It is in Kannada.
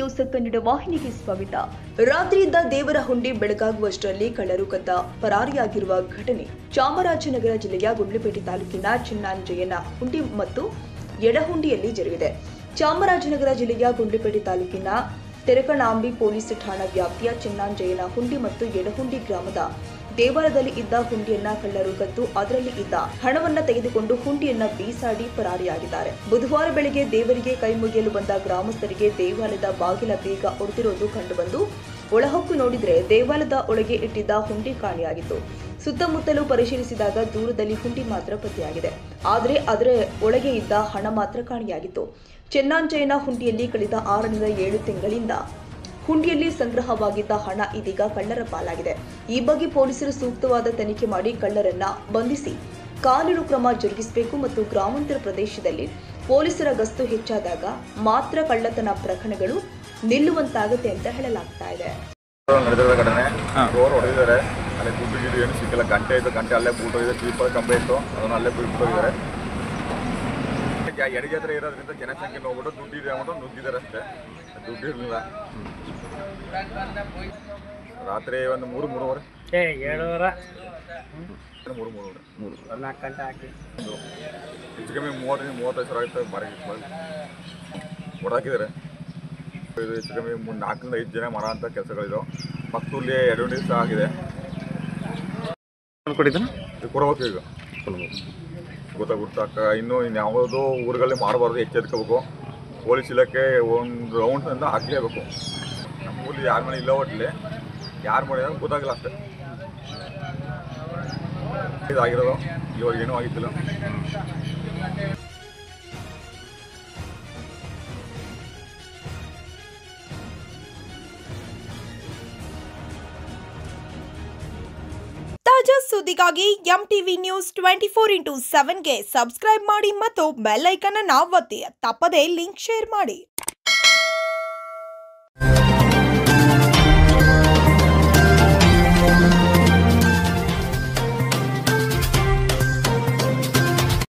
ನ್ಯೂಸ್ ಕನ್ನಡ ವಾಹಿನಿಗೆ ಸ್ವಾಗತ. ರಾತ್ರಿಯಿಂದ ದೇವರ ಹುಂಡಿ ಬೆಳಗಾಗುವಷ್ಟರಲ್ಲಿ ಕಳ್ಳರು ಕದ್ದ ಪರಾರಿಯಾಗಿರುವ ಘಟನೆ ಚಾಮರಾಜನಗರ ಜಿಲ್ಲೆಯ ಗುಂಡ್ಲುಪೇಟೆ ತಾಲೂಕಿನ ಚಿನ್ನಾಂಜಯ್ಯನ ಹುಂಡಿ ಮತ್ತು ಎಡಹುಂಡಿಯಲ್ಲಿ ಜರುಗಿದೆ. ಚಾಮರಾಜನಗರ ಜಿಲ್ಲೆಯ ಗುಂಡ್ಲುಪೇಟೆ ತಾಲೂಕಿನ ತೆರಕಣಾಂಬಿ ಪೊಲೀಸ್ ಠಾಣಾ ವ್ಯಾಪ್ತಿಯ ಚಿನ್ನಾಂಜಯ್ಯನ ಹುಂಡಿ ಮತ್ತು ಎಡಹುಂಡಿ ಗ್ರಾಮದ ದೇವಾಲಯದಲ್ಲಿ ಇದ್ದ ಹುಂಡಿಯನ್ನ ಕಳ್ಳರು ಕದ್ದು ಅದರಲ್ಲಿ ಇದ್ದ ಹಣವನ್ನ ತೆಗೆದುಕೊಂಡು ಹುಂಡಿಯನ್ನ ಬೀಸಾಡಿ ಪರಾರಿಯಾಗಿದ್ದಾರೆ. ಬುಧವಾರ ಬೆಳಗ್ಗೆ ದೇವರಿಗೆ ಕೈ ಮುಗಿಯಲು ಬಂದ ಗ್ರಾಮಸ್ಥರಿಗೆ ದೇವಾಲಯದ ಬಾಗಿಲ ಬೀಗ ಒಡೆದಿರುವುದು ಕಂಡುಬಂದು ಒಳಹೊಕ್ಕು ನೋಡಿದ್ರೆ ದೇವಾಲಯದ ಒಳಗೆ ಇಟ್ಟಿದ್ದ ಹುಂಡಿ ಕಾಣೆಯಾಗಿತ್ತು. ಸುತ್ತಮುತ್ತಲೂ ಪರಿಶೀಲಿಸಿದಾಗ ದೂರದಲ್ಲಿ ಹುಂಡಿ ಮಾತ್ರ ಪತ್ತೆಯಾಗಿದೆ. ಆದರೆ ಅದರ ಒಳಗೆ ಇದ್ದ ಹಣ ಮಾತ್ರ ಕಾಣೆಯಾಗಿತ್ತು. ಚಿನ್ನಾಂಜಯ್ಯನ ಹುಂಡಿಯಲ್ಲಿ ಕಳೆದ 6 ರಿಂದ 7 ತಿಂಗಳಿಂದ ಹುಂಡಿಯಲ್ಲಿ ಸಂಗ್ರಹವಾಗಿದ್ದ ಹಣ ಇದೀಗ ಕಳ್ಳರ ಪಾಲಾಗಿದೆ. ಈ ಬಗ್ಗೆ ಪೊಲೀಸರು ಸೂಕ್ತವಾದ ತನಿಖೆ ಮಾಡಿ ಕಳ್ಳರನ್ನ ಬಂಧಿಸಿ ಕಾನೂನು ಕ್ರಮ ಜರುಗಿಸಬೇಕು ಮತ್ತು ಗ್ರಾಮಾಂತರ ಪ್ರದೇಶದಲ್ಲಿ ಪೊಲೀಸರ ಗಸ್ತು ಹೆಚ್ಚಾದಾಗ ಮಾತ್ರ ಕಳ್ಳತನ ಪ್ರಕರಣಗಳು ನಿಲ್ಲುವಂತಾಗುತ್ತೆ ಅಂತ ಹೇಳಲಾಗ್ತಾ ಇದೆ. ನಡೆದಿರೋ ಘಟನೆ ಡೋರ್ ಹೊಡೆದಿದ್ದಾರೆ. ಅಲ್ಲಿ ದುಡ್ಡು ಗಿಡ್ಡು ಏನು ಸಿಕ್ಕಿಲ್ಲ. ಗಂಟೆ ಅಲ್ಲೇ ಬೂಟೋಗಿದೆ. ಪೀಪಲ್ ಕಂಬೆ ಇತ್ತು, ಅದನ್ನು ಅಲ್ಲೇ ಬಿಟ್ಟೋಗಿದ್ದಾರೆ. ಎಡಗೆ ಹತ್ರ ಇರೋದ್ರಿಂದ ಜನಸಂಖ್ಯೆ ನೋಡ್ಬಿಟ್ಟು ದುಡ್ಡು ಇದೆ ಅಂದ್ಬಿಟ್ಟು ನುಗ್ಗಿದ್ದಾರೆ ಅಷ್ಟೇ. ದುಡ್ಡು ಇರಲಿಲ್ಲ. ರಾತ್ರಿ ಒಂದು 3-3:30 4 ಗಂಟೆ ಹಾಕಿ ಹೆಚ್ಚು ಕಮ್ಮಿ 30-35 ಸಾವಿರ ಆಗುತ್ತೆ. ಬಾರಿ ಹೊಡಾಕಿದ್ದಾರೆ. ಇದು ಹೆಚ್ಚು ಕಮ್ಮಿ 4 ರಿಂದ 5 ಜನ ಮಾಡೋ ಅಂಥ ಕೆಲಸಗಳಿದು. ಪಕ್ಕದಲ್ಲಿ 2 ದಿವಸ ಆಗಿದೆ. ಕೊಡ್ಬೇಕು ಈಗ ಗೊತ್ತಾಗ ಇನ್ನೂ ಇನ್ಯಾವುದೋ ಊರುಗಳಲ್ಲಿ ಮಾಡಬಾರ್ದು. ಎಚ್ಚೆತ್ಕೋಬೇಕು. ಪೊಲೀಸ್ ಇಲಾಖೆ ಒಂದು ರೌಂಡ್ನಿಂದ ಹಾಕಲೇಬೇಕು. ನಮ್ಮ ಊರಲ್ಲಿ ಯಾರ ಮನೆ ಇಲ್ಲ, ಒಟ್ಟಲ್ಲಿ ಯಾರು ಮಾಡಿದ್ರೆ ಗೊತ್ತಾಗಿಲ್ಲ ಅಷ್ಟೇ. ಇದಾಗಿರೋದು ಇವಾಗ ಏನೂ ಆಗಿತ್ತಿಲ್ಲ. ತಾಜಾ ಸುದ್ದಿಗಾಗಿ MTV ನ್ಯೂಸ್ 24/7ಗೆ ಸಬ್ಸ್ಕ್ರೈಬ್ ಮಾಡಿ ಮತ್ತು ಬೆಲ್ ಐಕಾನ್ ಅನ್ನು ಒತ್ತಿ. ತಪ್ಪದೇ ಲಿಂಕ್ ಶೇರ್ ಮಾಡಿ.